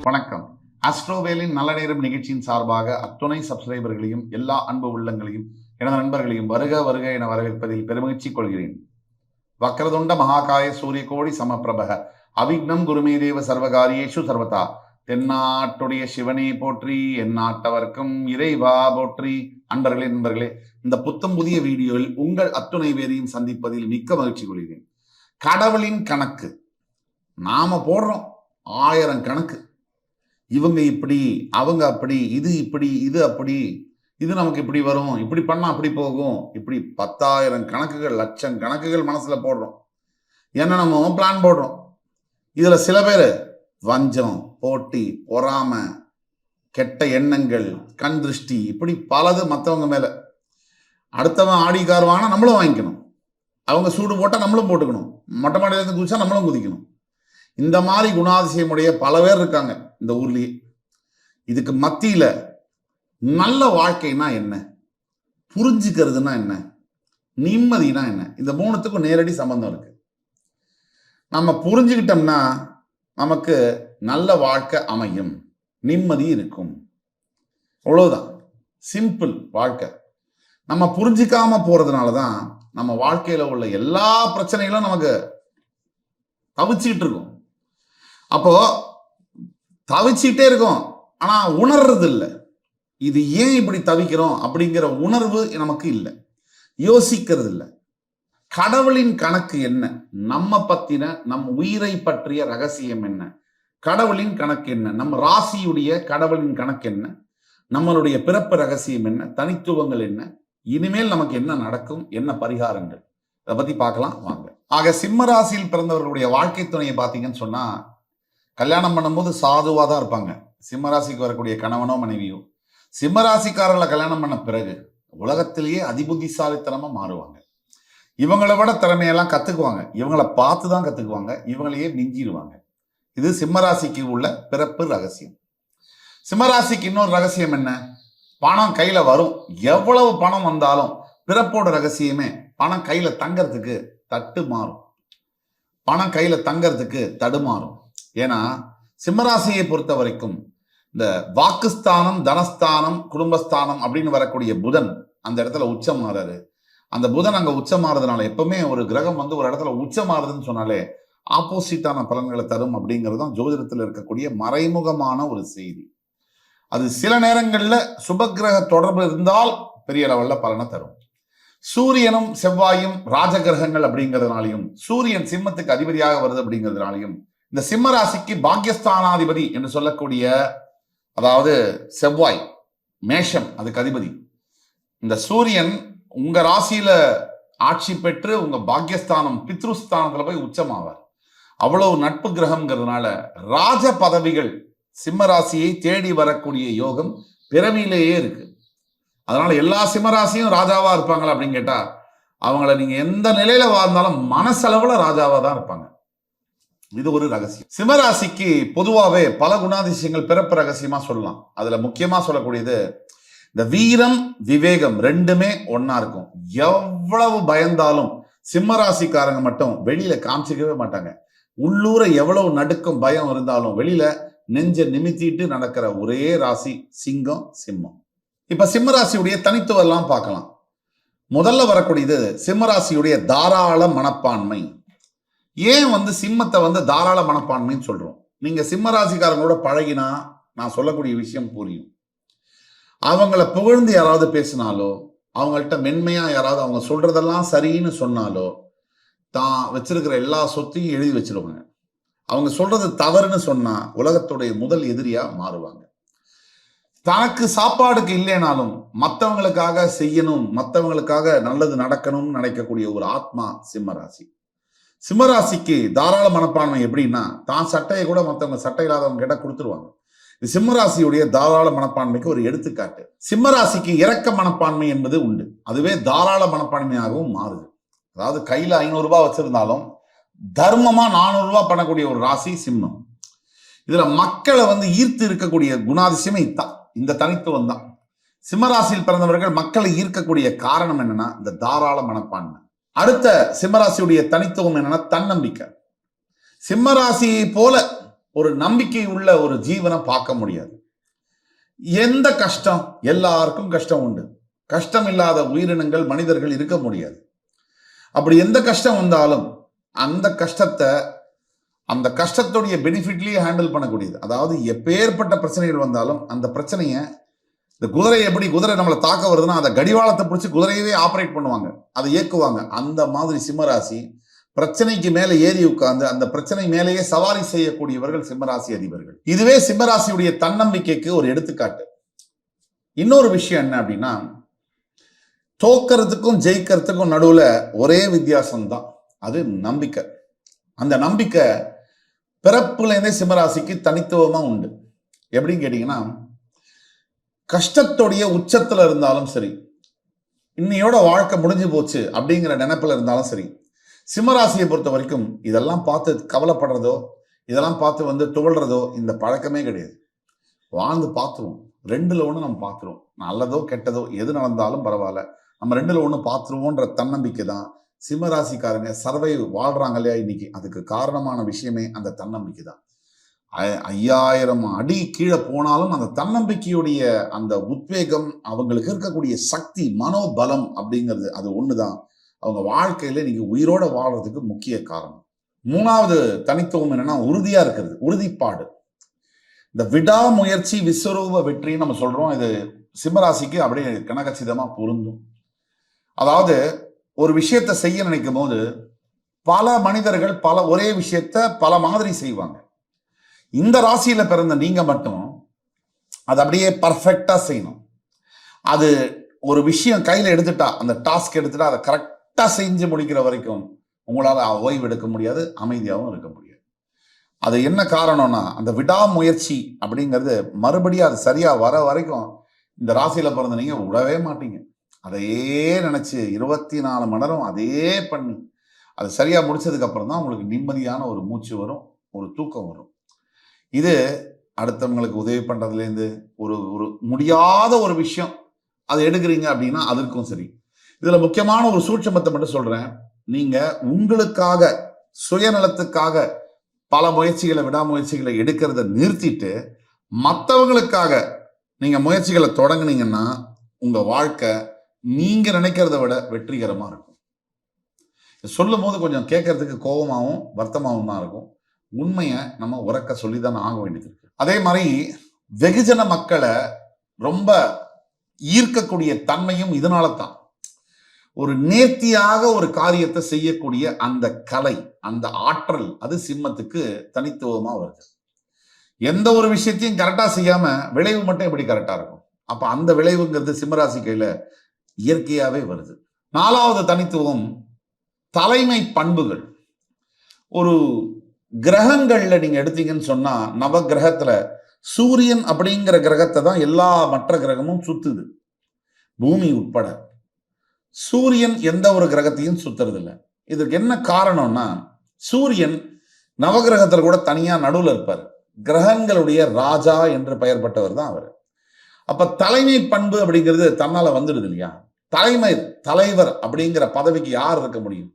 வணக்கம். அஸ்ட்ரோவேலின் நல்ல நேரம் நிகழ்ச்சியின் சார்பாக அத்துணை சப்ஸ்கிரைபர்களையும் எல்லா அன்பு உள்ளங்களையும் எனது நண்பர்களையும் வருக வருக என வரவேற்பதில் பெருமகிழ்ச்சி கொள்கிறேன். வக்ரதுண்ட மகாகாய சூரியகோடி சமப்பிரபக அவிக்னம் குருமே தேவ சர்வகாரியேஷு சர்வதா. தென்னாட்டுடைய சிவனே போற்றி, எந்நாட்டவர்க்கும் இறைவா போற்றி. நண்பர்களே, இந்த புத்தம் புதிய வீடியோவில் உங்கள் அத்துணை பேரையும் சந்திப்பதில் மிக்க மகிழ்ச்சி கொள்கிறேன். கடவுளின் கணக்கு நாம போடுறோம் 1000 கணக்கு. இவங்க இப்படி, அவங்க அப்படி, இது இப்படி, இது அப்படி, இது நமக்கு இப்படி வரும், இப்படி பண்ணா அப்படி போகும், இப்படி 10,000 கணக்குகள், லட்சம் கணக்குகள் மனசுல போடுறோம். ஏன்னா நம்ம பிளான் போடுறோம். இதுல சில பேர் வஞ்சம், போட்டி, பொறாமை, கெட்ட எண்ணங்கள், கண் திருஷ்டி, இப்படி பலது மற்றவங்க மேல. அடுத்தவன் ஆடி கார் வாங்கினா நம்மளும் வாங்கிக்கணும், அவங்க சூடு போட்டா நம்மளும் போட்டுக்கணும், மொட்டை மாடியிலிருந்து குதிச்சா நம்மளும் குதிக்கணும். இந்த மாதிரி குணாதிசயமுடைய பல பேர் இருக்காங்க இந்த ஊர்லயே. இதுக்கு மத்தியில நல்ல வாழ்க்கைனா என்ன, புரிஞ்சுக்கிறதுனா என்ன, நிம்மதினா என்ன, இந்த மூணுத்துக்கும் நேரடி சம்பந்தம் இருக்கு. நம்ம புரிஞ்சுக்கிட்டோம்னா நமக்கு நல்ல வாழ்க்கை அமையும், நிம்மதி இருக்கும். அவ்வளவுதான், சிம்பிள் வாழ்க்கை. நம்ம புரிஞ்சிக்காம போறதுனாலதான் நம்ம வாழ்க்கையில உள்ள எல்லா பிரச்சனைகளும் நமக்கு தவிச்சுக்கிட்டு இருக்கும். அப்போ தவிச்சுக்கிட்டே இருக்கும், ஆனா உணர்றது இல்லை. இது ஏன் இப்படி தவிக்கிறோம் அப்படிங்கிற உணர்வு நமக்கு இல்லை, யோசிக்கிறது இல்லை. கடவுளின் கணக்கு என்ன, நம்ம பத்தின நம் உயிரை பற்றிய ரகசியம் என்ன, கடவுளின் கணக்கு என்ன, நம்ம ராசியுடைய கடவுளின் கணக்கு என்ன, நம்மளுடைய பிறப்பு ரகசியம் என்ன, தனித்துவங்கள் என்ன, இனிமேல் நமக்கு என்ன நடக்கும், என்ன பரிகாரங்கள், அதை பத்தி பார்க்கலாம் வாங்க. ஆக சிம்ம ராசியில் பிறந்தவர்களுடைய வாழ்க்கை துணையை பார்த்தீங்கன்னு சொன்னா, கல்யாணம் பண்ணும்போது சாதுவா தான் இருப்பாங்க. சிம்ம ராசிக்கு வரக்கூடிய கணவனோ மனைவியோ சிம்ம ராசிக்காரர்களை கல்யாணம் பண்ண பிறகு உலகத்திலேயே அதிபுத்திசாலித்தனமா மாறுவாங்க. இவங்களை விட திறமையெல்லாம் கத்துக்குவாங்க, இவங்களை பார்த்து தான் கத்துக்குவாங்க, இவங்களையே மிஞ்சிடுவாங்க. இது சிம்ம ராசிக்கு உள்ள பிறப்பு ரகசியம். சிம்ம ராசிக்கு இன்னொரு ரகசியம் என்ன, பணம் கையில வரும். எவ்வளவு பணம் வந்தாலும் பிறப்போட ரகசியமே பணம் கையில தங்கறதுக்கு தட்டு மாறும், பணம் கையில தங்கறதுக்கு தடுமாறும். ஏன்னா சிம்மராசியை பொறுத்த வரைக்கும் இந்த வாக்குஸ்தானம், தனஸ்தானம், குடும்பஸ்தானம் அப்படின்னு வரக்கூடிய புதன் அந்த இடத்துல உச்சம் மாறாரு. அந்த புதன் அங்க உச்சம் மாறுறதுனால, எப்பவுமே ஒரு கிரகம் வந்து ஒரு இடத்துல உச்சம் மாறுதுன்னு சொன்னாலே ஆப்போசிட்டான பலன்களை தரும் அப்படிங்கிறது தான் ஜோதிடத்தில் இருக்கக்கூடிய மறைமுகமான ஒரு செய்தி. அது சில நேரங்கள்ல சுபகிரக தொடர்பு இருந்தால் பெரிய லெவல்ல பலனை தரும். சூரியனும் செவ்வாயும் ராஜகிரகங்கள் அப்படிங்கிறதுனாலையும், சூரியன் சிம்மத்துக்கு அதிபதியாக வருது அப்படிங்கிறதுனாலையும், இந்த சிம்ம ராசிக்கு பாக்கியஸ்தானாதிபதி என்று சொல்லக்கூடிய, அதாவது செவ்வாய் மேஷம் அதுக்கு அதிபதி. இந்த சூரியன் உங்க ராசியில ஆட்சி பெற்று உங்க பாக்கியஸ்தானம் பித்ருஸ்தானத்துல போய் உச்சமாவார். அவ்வளவு நட்பு கிரகம்ங்கிறதுனால ராஜ பதவிகள் சிம்ம ராசியை தேடி வரக்கூடிய யோகம் பிறவியிலேயே இருக்கு. அதனால எல்லா சிம்மராசியும் ராஜாவா இருப்பாங்களா அப்படின்னு கேட்டா, அவங்கள நீங்க எந்த நிலையில வாழ்ந்தாலும் மனசளவுல ராஜாவா தான் இருப்பாங்க. இது ஒரு ரகசியம். சிம்மராசிக்கு பொதுவாகவே பல குணாதிசயங்கள் பிறப்பு ரகசியமா சொல்லலாம். அதுல முக்கியமா சொல்லக்கூடியது இந்த வீரம், விவேகம் ரெண்டுமே ஒன்னா இருக்கும். எவ்வளவு பயந்தாலும் சிம்மராசிக்காரங்க மட்டும் வெளியில காமிச்சிக்கவே மாட்டாங்க. உள்ளூர எவ்வளவு நடுக்கம் பயம் இருந்தாலும் வெளியில நெஞ்ச நிமித்திட்டு நடக்கிற ஒரே ராசி சிங்கம், சிம்மம். இப்ப சிம்மராசியுடைய தனித்துவம் எல்லாம் பார்க்கலாம். முதல்ல வரக்கூடியது சிம்மராசியுடைய தாராள மனப்பான்மை. ஏன் சிம்மத்தை தாராள மனப்பான்மைன்னு சொல்றோம்? நீங்க சிம்மராசிக்காரங்களோட பழகினா நான் சொல்லக்கூடிய விஷயம் புரியும். அவங்கள புகழ்ந்து யாராவது பேசினாலோ, அவங்கள்ட்ட மென்மையா யாராவது அவங்க சொல்றதெல்லாம் சரின்னு சொன்னாலோ, தான் வச்சிருக்கிற எல்லா சொத்தையும் எழுதி வச்சிருவாங்க. அவங்க சொல்றது தவறுன்னு சொன்னா உலகத்துடைய முதல் எதிரியா மாறுவாங்க. தனக்கு சாப்பாடுக்கு இல்லைனாலும் மற்றவங்களுக்காக செய்யணும், மற்றவங்களுக்காக நல்லது நடக்கணும்னு நினைக்கக்கூடிய ஒரு ஆத்மா சிம்மராசி. சிம்மராசிக்கு தாராள மனப்பான்மை எப்படின்னா, தான் சட்டையை கூட மற்றவங்க சட்டை இல்லாதவங்க கிட்ட கொடுத்துருவாங்க. இது சிம்மராசியுடைய தாராள மனப்பான்மைக்கு ஒரு எடுத்துக்காட்டு. சிம்மராசிக்கு இரக்க மனப்பான்மை என்பது உண்டு, அதுவே தாராள மனப்பான்மையாகவும் மாறுது. அதாவது கையில 500 ரூபாய் வச்சிருந்தாலும் தர்மமா 400 ரூபாய் பண்ணக்கூடிய ஒரு ராசி சிம்மம். இதுல மக்களை ஈர்த்து இருக்கக்கூடிய குணாதிசயமே இதான், இந்த தனித்துவம் தான். சிம்மராசியில் பிறந்தவர்கள் மக்களை ஈர்க்கக்கூடிய காரணம் என்னன்னா இந்த தாராள மனப்பான்மை. அடுத்த சிம்மராசியுடைய தனித்துவம் என்னன்னா தன்னம்பிக்கை. சிம்மராசியை போல ஒரு நம்பிக்கை உள்ள ஒரு ஜீவனை பார்க்க முடியாது. எந்த கஷ்டம், எல்லாருக்கும் கஷ்டம் உண்டு. கஷ்டம் இல்லாத உயிரினங்கள், மனிதர்கள் இருக்க முடியாது. அப்படி எந்த கஷ்டம் வந்தாலும் அந்த கஷ்டத்துடைய பெனிஃபிட்லயே ஹேண்டில் பண்ணக்கூடியது. அதாவது எப்பேற்பட்ட பிரச்சனைகள் வந்தாலும் அந்த பிரச்சனையை, இந்த குதிரை நம்மளை தாக்க வருதுன்னா அதை கடிவாளத்தை பிடிச்சி குதிரையவே ஆப்ரேட் பண்ணுவாங்க, அதை இயக்குவாங்க. அந்த மாதிரி சிம்மராசி பிரச்சனைக்கு மேல ஏறி உட்கார்ந்து அந்த பிரச்சனை மேலேயே சவாரி செய்யக்கூடியவர்கள் சிம்மராசி அதிபர்கள். இதுவே சிம்மராசியுடைய தன்னம்பிக்கைக்கு ஒரு எடுத்துக்காட்டு. இன்னொரு விஷயம் என்ன அப்படின்னா, தோக்கிறதுக்கும் ஜெயிக்கிறதுக்கும் நடுவுல ஒரே வித்தியாசம் தான், அது நம்பிக்கை. அந்த நம்பிக்கை பிறப்புலேருந்தே சிம்மராசிக்கு தனித்துவமா உண்டு. எப்படின்னு கேட்டீங்கன்னா, கஷ்டத்துடைய உச்சத்துல இருந்தாலும் சரி, இன்னையோட வாழ்க்கை முடிஞ்சு போச்சு அப்படிங்கிற நினைப்புல இருந்தாலும் சரி, சிம்மராசியை பொறுத்த வரைக்கும் இதெல்லாம் பார்த்து கவலைப்படுறதோ, இதெல்லாம் பார்த்து துவள்றதோ இந்த பழக்கமே கிடையாது. வாழ்ந்து பார்த்துருவோம், 2ல் 1 நம்ம பார்த்துருவோம். நல்லதோ கெட்டதோ எது நடந்தாலும் பரவாயில்ல, நம்ம 2ல் 1 பார்த்துருவோன்ற தன்னம்பிக்கை தான் சிம்மராசிக்காரங்க சர்வைவ் வாழ்றாங்க இல்லையா இன்னைக்கு. அதுக்கு காரணமான விஷயமே அந்த தன்னம்பிக்கை தான். 5000 அடி கீழே போனாலும் அந்த தன்னம்பிக்கையுடைய அந்த உத்வேகம், அவங்களுக்கு இருக்கக்கூடிய சக்தி, மனோபலம் அப்படிங்கிறது அது ஒண்ணுதான் அவங்க வாழ்க்கையில நீங்க உயிரோட வாழ்றதுக்கு முக்கிய காரணம். 3வது தனித்துவம் என்னன்னா, உறுதியா இருக்கிறது, உறுதிப்பாடு. இந்த விடாமுயற்சி விஸ்வரூப வெற்றின்னு நம்ம சொல்றோம். இது சிம்மராசிக்கு அப்படியே கனகச்சிதமா பொருந்தும். அதாவது ஒரு விஷயத்தை செய்ய நினைக்கும் போது பல மனிதர்கள் ஒரே விஷயத்த பல மாதிரி செய்வாங்க. இந்த ராசியில பிறந்த நீங்க மட்டும் அது அப்படியே பர்ஃபெக்டா செய்யணும். அது ஒரு விஷயம் கையில எடுத்துட்டா, அந்த டாஸ்க் எடுத்துட்டா அதை கரெக்டா செஞ்சு முடிக்கிற வரைக்கும் உங்களால ஓய்வு எடுக்க முடியாது, அமைதியாகவும் இருக்க முடியாது. அது என்ன காரணம்னா, அந்த விடாமுயற்சி அப்படிங்கிறது மறுபடியும் அது சரியா வர வரைக்கும் இந்த ராசியில பிறந்த நீங்க விடவே மாட்டீங்க. அதையே நினைச்சு 24 மணி நேரம் அதே பண்ணி அது சரியா முடிச்சதுக்கு அப்புறம் தான் உங்களுக்கு நிம்மதியான ஒரு மூச்சு வரும், ஒரு தூக்கம் வரும். இது அடுத்தவங்களுக்கு உதவி பண்றதுலேருந்து ஒரு முடியாத ஒரு விஷயம் அதை எடுக்கிறீங்க அப்படின்னா அதற்கும் சரி. இதுல முக்கியமான ஒரு சூட்சமத்தை மட்டும் சொல்றேன். நீங்க உங்களுக்காக சுயநலத்துக்காக பல முயற்சிகளை, விடாமுயற்சிகளை எடுக்கிறத நிறுத்திட்டு மற்றவங்களுக்காக நீங்க முயற்சிகளை தொடங்குனீங்கன்னா உங்க வாழ்க்கை நீங்க நினைக்கிறத விட வெற்றிகரமா இருக்கும். சொல்லும் போது கொஞ்சம் கேட்கறதுக்கு கோபமாகவும் வருத்தமாகவும் தான் இருக்கும். உண்மையை நம்ம உறக்க சொல்லிதான் ஆக வேண்டியது இருக்கு. அதே மாதிரி வெகுஜன மக்களை ரொம்ப ஈர்க்கக்கூடிய தன்மையும் இதனால தான். ஒரு நேர்த்தியாக ஒரு காரியத்தை செய்யக்கூடிய அந்த கலை, அந்த ஆற்றல், அது சிம்மத்துக்கு தனித்துவமா வருது. எந்த ஒரு விஷயத்தையும் கரெக்டா செய்யாம விளைவு மட்டும் எப்படி கரெக்டா இருக்கும்? அப்ப அந்த விளைவுங்கிறது சிம்மராசி கையில இயற்கையாவே வருது. 4வது தனித்துவம் தலைமை பண்புகள். ஒரு கிரகங்கள்ல நீங்க எடுத்தீங்கன்னு சொன்னா, நவ கிரகத்துல சூரியன் அப்படிங்கிற கிரகத்தை தான் எல்லா மற்ற கிரகமும் சுத்துது, பூமி உட்பட. சூரியன் எந்த ஒரு கிரகத்தையும் சுத்துறது இல்லை. இதுக்கு என்ன காரணம்னா, சூரியன் நவகிரகத்துல கூட தனியா நடுவில் இருப்பார். கிரகங்களுடைய ராஜா என்று பெயர் பெற்றவர் தான் அவர். அப்ப தலைமை பண்பு அப்படிங்கிறது தன்னால வந்துடுது இல்லையா? தலைவர் அப்படிங்கிற பதவிக்கு யார் இருக்க முடியும்?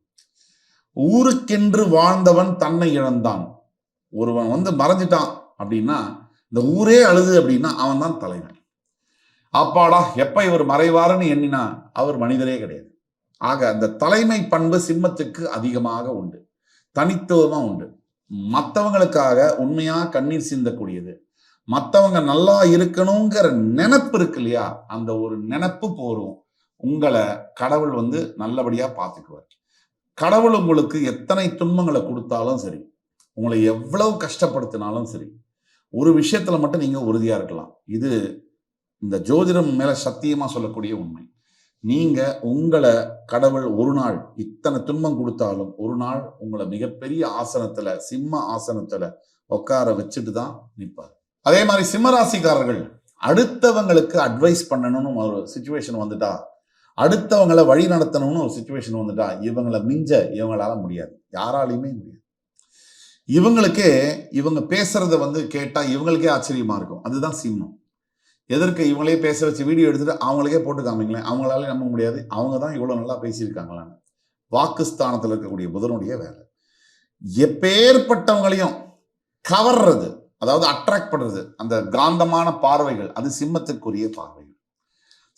ஊருக்கென்று வாழ்ந்தவன் தன்னை இழந்தான். ஒருவன் மறைஞ்சிட்டான் அப்படின்னா, இந்த ஊரே அழுது அப்படின்னா அவன் தான் தலைவன். அப்பாடா எப்ப இவர் மறைவாருன்னு எண்ணினா அவர் மனிதரே கிடையாது. ஆக அந்த தலைமை பண்பு சிம்மத்துக்கு அதிகமாக உண்டு, தனித்துவமா உண்டு. மற்றவங்களுக்காக உண்மையா கண்ணீர் சிந்தக்கூடியது, மற்றவங்க நல்லா இருக்கணுங்கிற நினைப்பு இருக்கு இல்லையா? அந்த ஒரு நினைப்பு போரும் உங்களை கடவுள் நல்லபடியா பார்த்துக்குவார். கடவுள் உங்களுக்கு எத்தனை துன்பங்களை கொடுத்தாலும் சரி, உங்களை எவ்வளவு கஷ்டப்படுத்தினாலும் சரி, ஒரு விஷயத்துல மட்டும் நீங்க உறுதியா இருக்கலாம். இது இந்த ஜோதிடம் மேல சத்தியமா சொல்லக்கூடிய உண்மை. நீங்க உங்களை கடவுள் ஒரு நாள் இத்தனை துன்பம் கொடுத்தாலும் ஒரு நாள் உங்களை மிகப்பெரிய ஆசனத்துல, சிம்ம ஆசனத்துல உட்கார வச்சுட்டு தான் நிற்பார். அதே மாதிரி சிம்மராசிக்காரர்கள் அடுத்தவங்களுக்கு அட்வைஸ் பண்ணணும்னு ஒரு சிச்சுவேஷன் வந்துட்டா, அடுத்தவங்களை வழி நடத்தணும்னு ஒரு சிச்சுவேஷன் வந்துட்டா, இவங்களை மிஞ்ச இவங்களால முடியாது, யாராலையுமே முடியாது. இவங்களுக்கே இவங்க பேசுறத கேட்டா இவங்களுக்கே ஆச்சரியமா இருக்கும். அதுதான் சிம்மம். எதற்கு இவங்களே பேச வச்சு வீடியோ எடுத்துட்டு அவங்களுக்கே போட்டு காமிங்களேன், அவங்களால நம்ப முடியாது, அவங்க தான் இவ்வளவு நல்லா பேசியிருக்காங்களான்னு. வாக்குஸ்தானத்தில் இருக்கக்கூடிய புதனுடைய வேலை. எப்பேற்பட்டவங்களையும் கவர்றது, அதாவது அட்ராக்ட் பண்றது, அந்த காந்தமான பார்வைகள், அது சிம்மத்துக்குரிய பார்வைகள்.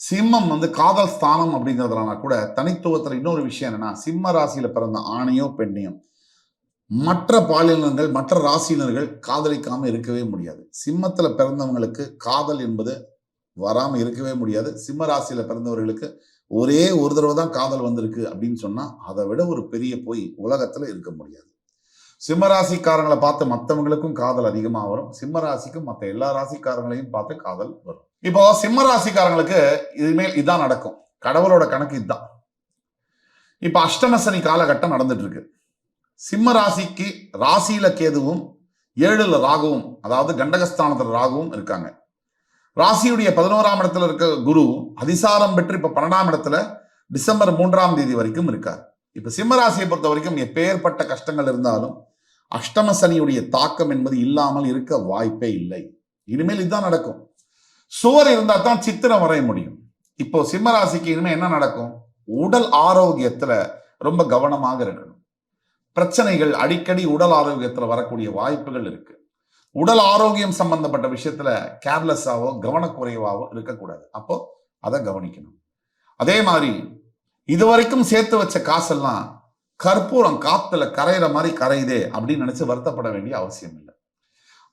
சிம்மம் காதல் ஸ்தானம் அப்படிங்கிறதுனால கூட தனித்துவத்துல இன்னொரு விஷயம் என்னன்னா, சிம்ம ராசியில பிறந்த ஆணையோ பெண்ணையோ மற்ற பாலினங்கள், மற்ற ராசியினர்கள் காதலிக்காம இருக்கவே முடியாது. சிம்மத்துல பிறந்தவங்களுக்கு காதல் என்பது வராம இருக்கவே முடியாது. சிம்ம ராசியில பிறந்தவர்களுக்கு ஒரே ஒரு தடவை தான் காதல் வந்திருக்கு அப்படின்னு சொன்னா அதை விட ஒரு பெரிய பொய் உலகத்துல இருக்க முடியாது. சிம்ம ராசிக்காரங்களை பார்த்து மற்றவங்களுக்கும் காதல் அதிகமா வரும். சிம்ம ராசிக்கும் மற்ற எல்லா ராசிக்காரங்களையும் பார்த்து காதல் வரும். இப்போ சிம்ம ராசிக்காரங்களுக்கு இனிமேல் இதான் நடக்கும். கடவுளோட கணக்கு இதுதான். இப்ப அஷ்டம சனி காலகட்டம் நடந்துட்டு இருக்கு. சிம்ம ராசிக்கு ராசியில கேதுவும் 7ல ராகுவும், அதாவது கண்டகஸ்தானத்துல ராகுவும் இருக்காங்க. ராசியுடைய 11ஆம் இடத்துல இருக்க குரு அதிசாரம் பெற்று இப்ப 12ஆம் இடத்துல டிசம்பர் 3ஆம் தேதி வரைக்கும் இருக்கார். இப்ப சிம்ம ராசியை பொறுத்த வரைக்கும் எப்பேற்பட்ட கஷ்டங்கள் இருந்தாலும் அஷ்டம சனியுடைய தாக்கம் என்பது இல்லாமல் இருக்க வாய்ப்பே இல்லை. இனிமேல் இதுதான் நடக்கும். சுவர் இருந்தா தான் சித்திரம் வரைய முடியும். இப்போ சிம்ம ராசிக்கு இனிமேல் என்ன நடக்கும்? உடல் ஆரோக்கியத்துல ரொம்ப கவனமாக இருக்கணும். பிரச்சனைகள் அடிக்கடி உடல் ஆரோக்கியத்துல வரக்கூடிய வாய்ப்புகள் இருக்கு. உடல் ஆரோக்கியம் சம்பந்தப்பட்ட விஷயத்துல கேர்லெஸ்ஸாவோ கவனக்குறைவாவோ இருக்கக்கூடாது. அப்போ அதை கவனிக்கணும். அதே மாதிரி இதுவரைக்கும் சேர்த்து வச்ச காசெல்லாம் கற்பூரம் காத்துல கரையிற மாதிரி கரையுதே அப்படின்னு நினைச்சு வருத்தப்பட வேண்டிய அவசியம் இல்லை.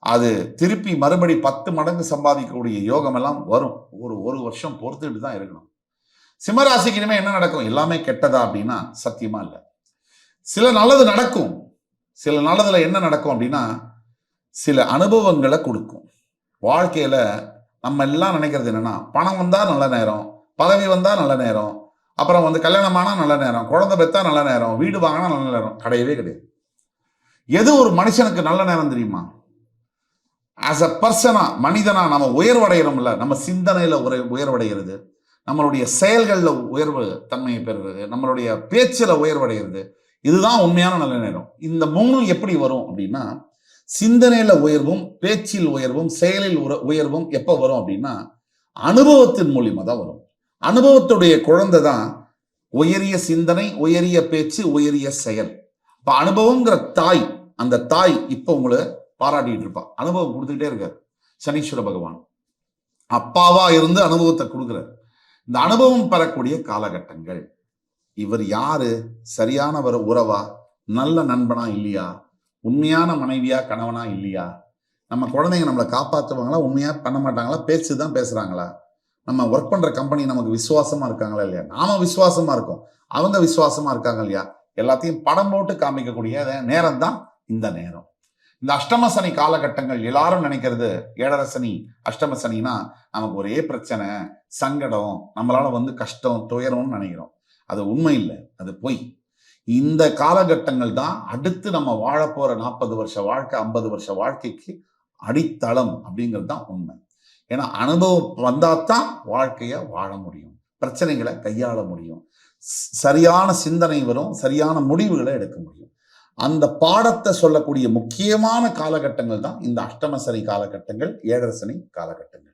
அது திருப்பி மறுபடி 10 மடங்கு சம்பாதிக்கக்கூடிய யோகம் எல்லாம் வரும். ஒரு வருஷம் பொறுத்துட்டு தான் இருக்கணும். சிம்மராசிக்கு இனிமே என்ன நடக்கும்? எல்லாமே கெட்டதா அப்படின்னா சத்தியமா இல்லை. சில நல்லது நடக்கும். சில நல்லதுல என்ன நடக்கும் அப்படின்னா சில அனுபவங்களை கொடுக்கும். வாழ்க்கையில நம்ம எல்லாம் நினைக்கிறது என்னன்னா, பணம் வந்தா நல்ல நேரம், பதவி வந்தா நல்ல நேரம், அப்புறம் கல்யாணமானா நல்ல நேரம், குழந்தை பெத்தா நல்ல நேரம், வீடு வாங்கினா நல்ல நேரம். கிடையவே கிடையாது. எது ஒரு மனுஷனுக்கு நல்ல நேரம் தெரியுமா? ஆஸ் அ பர்சனா, மனிதனா நம்ம உயர்வடைகிறோம்ல, நம்ம சிந்தனையில உயர்வடைகிறது, நம்மளுடைய செயல்கள்ல உயர்வு தன்மையை பெறுறது, நம்மளுடைய பேச்சுல உயர்வடைகிறது, இதுதான் உண்மையான நல்ல நேரம். இந்த 3 எப்படி வரும் அப்படின்னா, சிந்தனையில உயர்வும், பேச்சில் உயர்வும், செயலில் உயர்வும் எப்ப வரும் அப்படின்னா அனுபவத்தின் மூலியமா தான் வரும். அனுபவத்துடைய குழந்தை தான் உயரிய சிந்தனை, உயரிய பேச்சு, உயரிய செயல். இப்ப அனுபவங்கிற தாய், அந்த தாய் இப்ப உங்களை பாராட்டிட்டு இருப்பா. அனுபவம் கொடுத்துக்கிட்டே இருக்காரு சனீஸ்வர பகவான். அப்பாவா இருந்து அனுபவத்தை கொடுக்கிறார். இந்த அனுபவம் பெறக்கூடிய காலகட்டங்கள். இவர் யாரு? சரியான உறவா, நல்ல நண்பனா இல்லையா, உண்மையான மனைவியா கணவனா இல்லையா, நம்ம குழந்தைங்க நம்மளை காப்பாற்றுவாங்களா, உண்மையா பண்ண மாட்டாங்களா, பேச்சுதான் பேசுறாங்களா, நம்ம ஒர்க் பண்ற கம்பெனி நமக்கு விசுவாசமா இருக்காங்களா இல்லையா, நாம விசுவாசமா இருக்கோம், அவங்க விசுவாசமா இருக்காங்க இல்லையா, எல்லாத்தையும் படம் போட்டு காமிக்கக்கூடிய நேரம் தான் இந்த நேரம். இந்த அஷ்டம சனி காலகட்டங்கள் எல்லாரும் நினைக்கிறது 7.5 சனி அஷ்டம சனினா நமக்கு ஒரே பிரச்சனை, சங்கடம், நம்மளால கஷ்டம், துயரம்னு நினைக்கிறோம். அது உண்மை இல்லை, அது பொய். இந்த காலகட்டங்கள் தான் அடுத்து நம்ம வாழ போற 40 வருஷ வாழ்க்கை, 50 வருஷ வாழ்க்கைக்கு அடித்தளம் அப்படிங்கிறது தான் உண்மை. ஏன்னா அனுபவம் வந்தாதான் வாழ்க்கைய வாழ முடியும், பிரச்சனைகளை கையாள முடியும், சரியான சிந்தனை வரும், சரியான முடிவுகளை எடுக்க முடியும். அந்த பாடத்தை சொல்லக்கூடிய முக்கியமான காலகட்டங்கள் தான் இந்த அஷ்டம சனி காலகட்டங்கள், 7.5 சனி காலகட்டங்கள்.